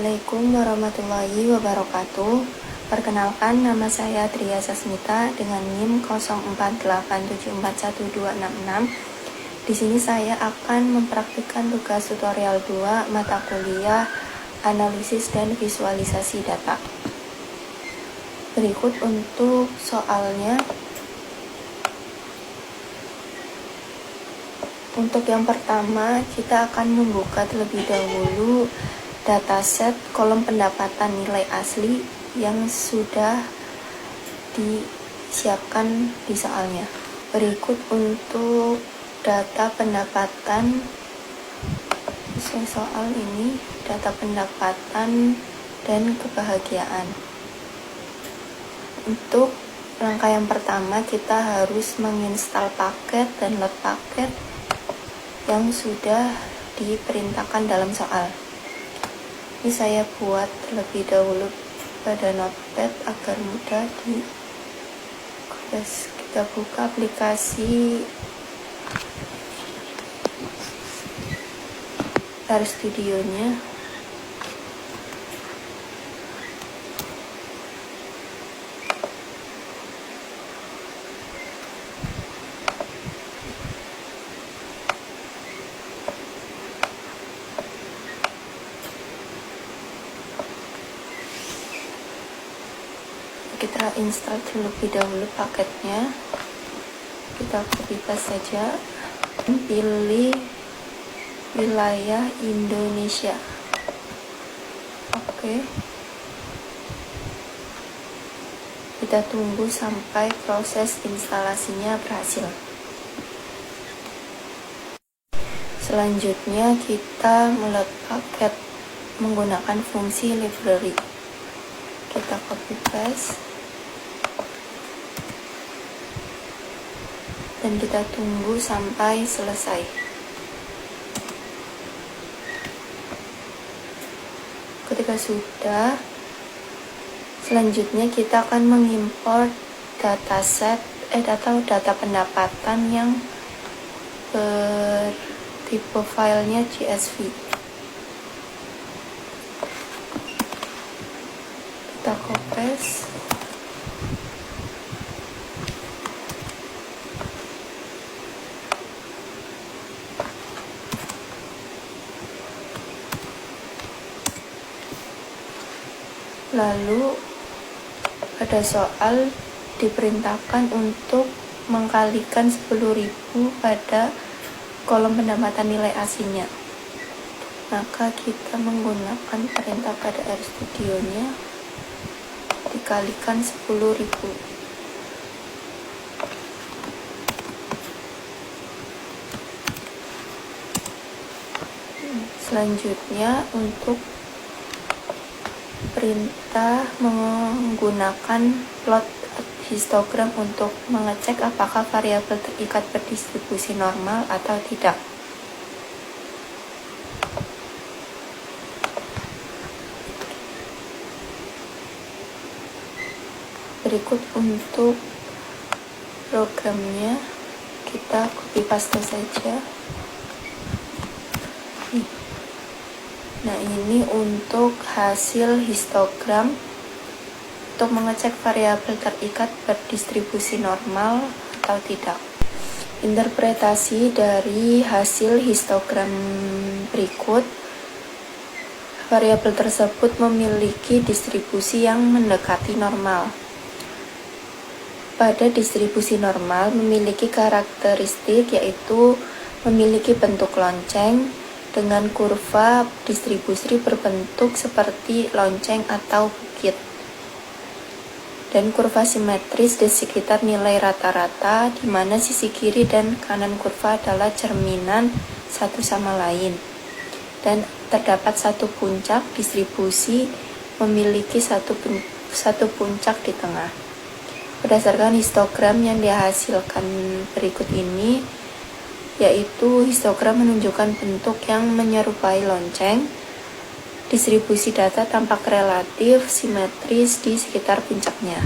Assalamualaikum warahmatullahi wabarakatuh. Perkenalkan, nama saya Tria Sasmita dengan NIM 0487412666. Di sini saya akan mempraktikkan tugas tutorial 2 mata kuliah Analisis dan Visualisasi Data. Berikut untuk soalnya. Untuk yang pertama, kita akan membuka terlebih dahulu dataset kolom pendapatan nilai asli yang sudah disiapkan di soalnya. Berikut untuk data pendapatan sesuai soal ini, data pendapatan dan kebahagiaan. Untuk langkah yang pertama, kita harus menginstal paket dan load paket yang sudah diperintahkan dalam soal. Ini saya buat terlebih dahulu pada notepad agar mudah kita buka aplikasi RStudionya. Kita install terlebih dahulu paketnya. Kita copy paste saja, pilih wilayah Indonesia. Oke, kita tunggu sampai proses instalasinya berhasil. Selanjutnya kita meload paket menggunakan fungsi library. Kita copy paste dan kita tunggu sampai selesai. Ketika sudah, selanjutnya kita akan mengimport dataset atau data pendapatan yang bertipe filenya CSV. Kita copy. Lalu pada soal diperintahkan untuk mengkalikan 10.000 pada kolom pendapatan nilai aslinya. Maka kita menggunakan perintah pada RStudionya, dikalikan 10.000. Selanjutnya untuk perintah menggunakan plot histogram untuk mengecek apakah variabel terikat berdistribusi normal atau tidak. Berikut untuk programnya, kita copy paste saja. Nah, ini untuk hasil histogram untuk mengecek variabel terikat berdistribusi normal atau tidak. Interpretasi dari hasil histogram berikut, variabel tersebut memiliki distribusi yang mendekati normal. Pada distribusi normal memiliki karakteristik yaitu memiliki bentuk lonceng dengan kurva distribusi berbentuk seperti lonceng atau bukit, dan kurva simetris di sekitar nilai rata-rata, di mana sisi kiri dan kanan kurva adalah cerminan satu sama lain, dan terdapat satu puncak distribusi memiliki satu puncak di tengah. Berdasarkan histogram yang dihasilkan berikut ini, yaitu histogram menunjukkan bentuk yang menyerupai lonceng. Distribusi data tampak relatif simetris di sekitar puncaknya,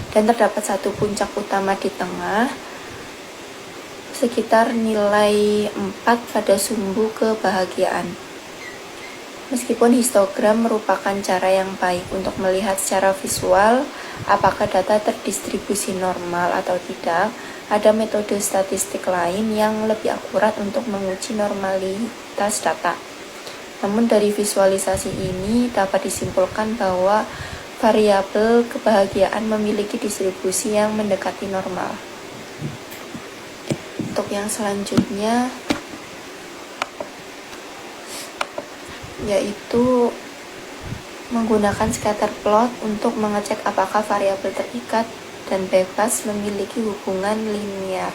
dan terdapat satu puncak utama di tengah sekitar nilai 4 pada sumbu kebahagiaan. Meskipun histogram merupakan cara yang baik untuk melihat secara visual apakah data terdistribusi normal atau tidak, ada metode statistik lain yang lebih akurat untuk menguji normalitas data. Namun dari visualisasi ini dapat disimpulkan bahwa variabel kebahagiaan memiliki distribusi yang mendekati normal. Untuk yang selanjutnya yaitu menggunakan scatter plot untuk mengecek apakah variabel terikat dan bebas memiliki hubungan linear.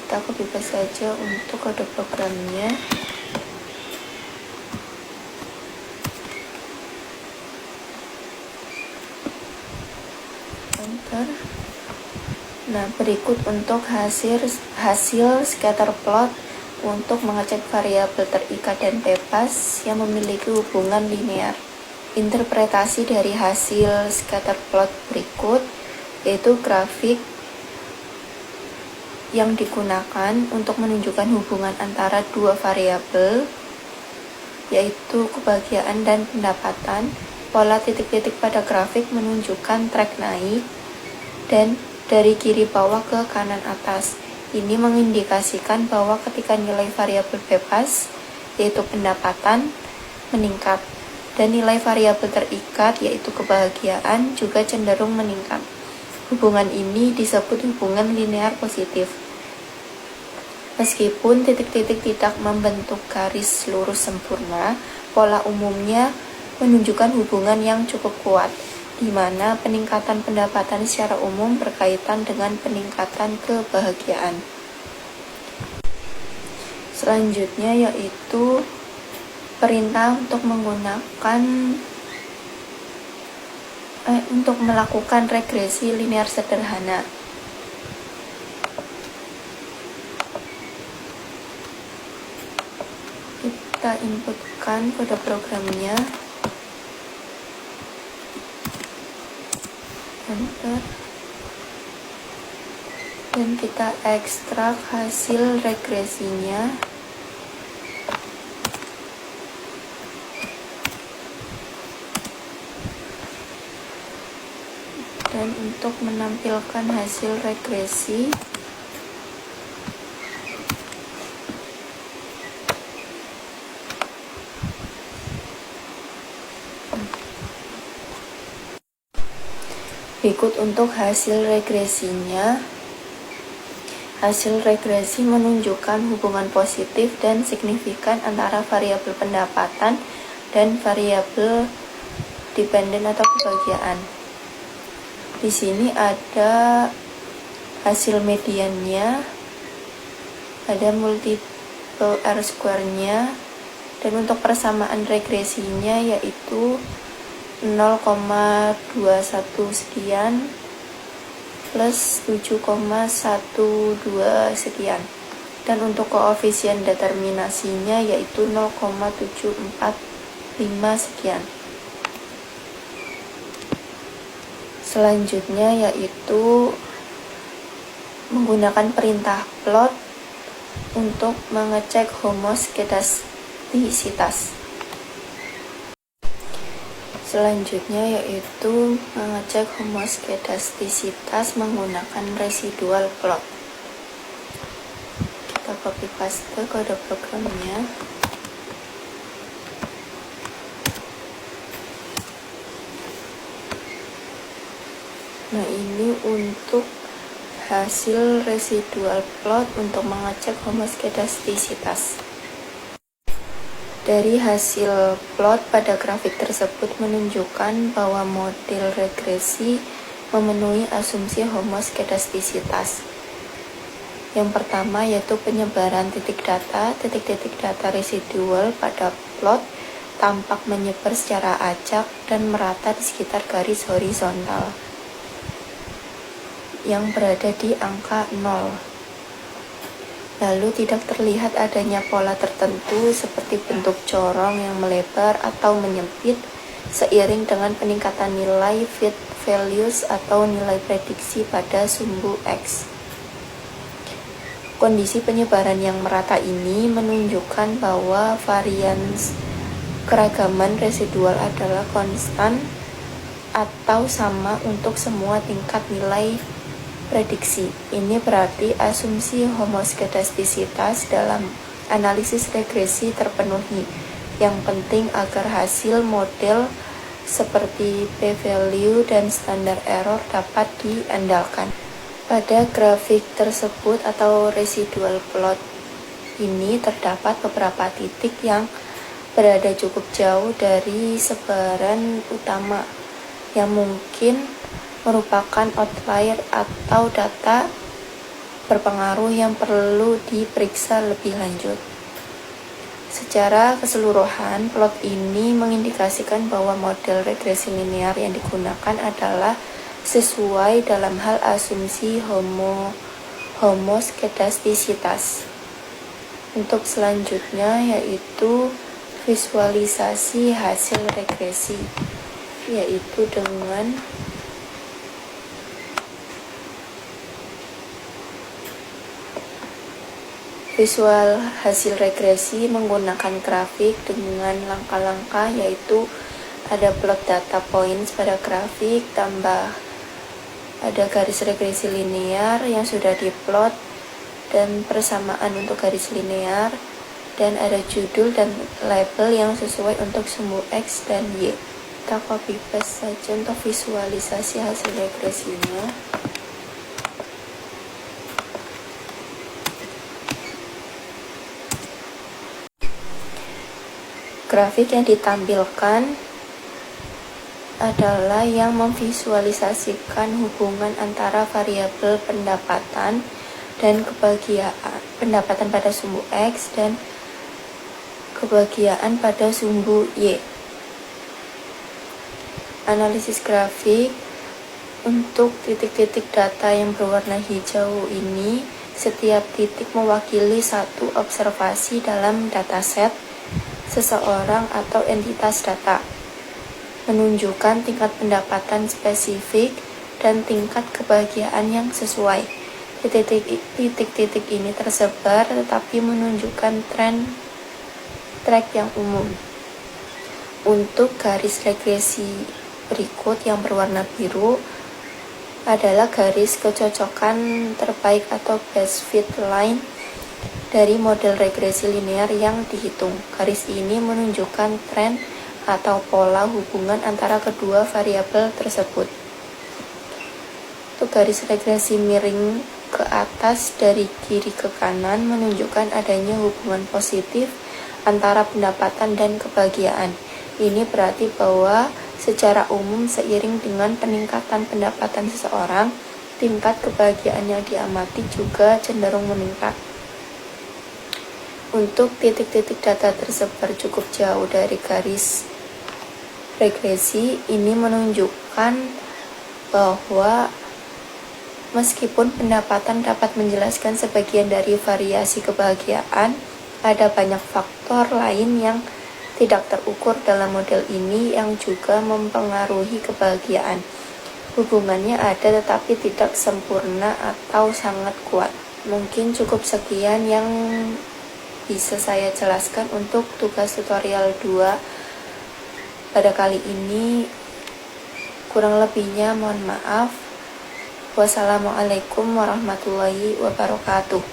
Kita copy paste saja untuk kode programnya. Enter. Nah, berikut untuk hasil scatter plot untuk mengecek variabel terikat dan bebas yang memiliki hubungan linear. Interpretasi dari hasil scatter plot berikut yaitu grafik yang digunakan untuk menunjukkan hubungan antara dua variabel yaitu kebahagiaan dan pendapatan. Pola titik-titik pada grafik menunjukkan trek naik dan dari kiri bawah ke kanan atas. Ini mengindikasikan bahwa ketika nilai variabel bebas, yaitu pendapatan, meningkat, dan nilai variabel terikat, yaitu kebahagiaan, juga cenderung meningkat. Hubungan ini disebut hubungan linear positif. Meskipun titik-titik tidak membentuk garis lurus sempurna, pola umumnya menunjukkan hubungan yang cukup kuat, di mana peningkatan pendapatan secara umum berkaitan dengan peningkatan kebahagiaan. Selanjutnya yaitu perintah untuk melakukan regresi linear sederhana. Kita inputkan kode programnya. Enter. Dan kita ekstrak hasil regresinya. Dan untuk menampilkan hasil regresi, berikut untuk hasil regresinya. Hasil regresi menunjukkan hubungan positif dan signifikan antara variabel pendapatan dan variabel dependen atau kebahagiaan. Di sini ada hasil mediannya, ada multiple R-square-nya, dan untuk persamaan regresinya yaitu 0,21 sekian plus 7,12 sekian, dan untuk koefisien determinasinya yaitu 0,745 sekian. Selanjutnya yaitu menggunakan perintah plot untuk mengecek homoskedastisitas. Selanjutnya yaitu mengecek homoskedastisitas menggunakan residual plot. Kita copy paste kode programnya. Nah, ini untuk hasil residual plot untuk mengecek homoskedastisitas. Dari hasil plot pada grafik tersebut menunjukkan bahwa model regresi memenuhi asumsi homoskedastisitas. Yang pertama yaitu penyebaran titik-titik data residual pada plot tampak menyebar secara acak dan merata di sekitar garis horizontal yang berada di angka 0. Lalu tidak terlihat adanya pola tertentu seperti bentuk corong yang melebar atau menyempit seiring dengan peningkatan nilai fit values atau nilai prediksi pada sumbu X. Kondisi penyebaran yang merata ini menunjukkan bahwa varians keragaman residual adalah konstan atau sama untuk semua tingkat nilai prediksi. Ini berarti asumsi homoskedastisitas dalam analisis regresi terpenuhi. Yang penting agar hasil model seperti p-value dan standar error dapat diandalkan. Pada grafik tersebut atau residual plot ini terdapat beberapa titik yang berada cukup jauh dari sebaran utama yang mungkin merupakan outlier atau data berpengaruh yang perlu diperiksa lebih lanjut. Secara keseluruhan, plot ini mengindikasikan bahwa model regresi linear yang digunakan adalah sesuai dalam hal asumsi homoskedastisitas. Untuk selanjutnya yaitu visualisasi hasil regresi, yaitu dengan visual hasil regresi menggunakan grafik dengan langkah-langkah, yaitu ada plot data points pada grafik, tambah ada garis regresi linear yang sudah diplot dan persamaan untuk garis linear, dan ada judul dan label yang sesuai untuk sumbu X dan Y. Kita copy paste saja untuk visualisasi hasil regresinya. Grafik yang ditampilkan adalah yang memvisualisasikan hubungan antara variabel pendapatan dan kebahagiaan, pendapatan pada sumbu X dan kebahagiaan pada sumbu Y. Analisis grafik untuk titik-titik data yang berwarna hijau ini, setiap titik mewakili satu observasi dalam dataset seseorang atau entitas data, menunjukkan tingkat pendapatan spesifik dan tingkat kebahagiaan yang sesuai. Titik-titik ini tersebar tetapi menunjukkan track yang umum. Untuk garis regresi berikut yang berwarna biru adalah garis kecocokan terbaik atau best fit line dari model regresi linear yang dihitung. Garis ini menunjukkan tren atau pola hubungan antara kedua variabel tersebut. Untuk garis regresi miring ke atas dari kiri ke kanan menunjukkan adanya hubungan positif antara pendapatan dan kebahagiaan. Ini berarti bahwa secara umum seiring dengan peningkatan pendapatan seseorang, tingkat kebahagiaan yang diamati juga cenderung meningkat. Untuk titik-titik data tersebar cukup jauh dari garis regresi, ini menunjukkan bahwa meskipun pendapatan dapat menjelaskan sebagian dari variasi kebahagiaan, ada banyak faktor lain yang tidak terukur dalam model ini yang juga mempengaruhi kebahagiaan. Hubungannya ada tetapi tidak sempurna atau sangat kuat. Mungkin cukup sekian yang bisa saya jelaskan untuk tugas tutorial 2 pada kali ini. Kurang lebihnya mohon maaf. Wassalamualaikum warahmatullahi wabarakatuh.